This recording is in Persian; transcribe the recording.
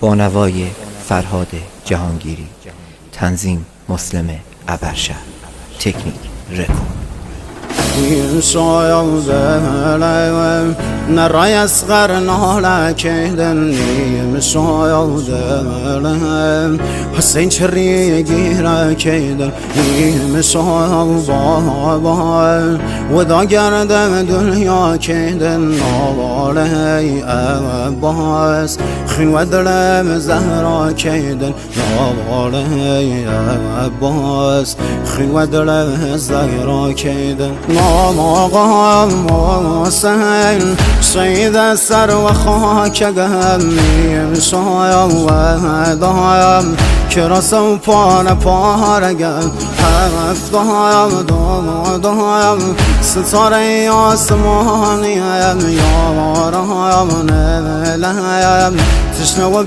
با نوای فرهاد جهانگیری. تنظیم مسلم ابرشهر. تکنیک رکورد. نرای اصغر ناله کهدن نیم شایده حسین چری گیره کهدن نیم شایده ودا گردم دنیا کهدن نواله عباس خنو دلم زهرا کهدن نواله عباس خنو دلم زهرا کهدن نام سهل سید سر و خاک گمیم شاید دایم کراس و پاره گم هفت دایم ستاره آسمانیم یارم نلیم تشنه و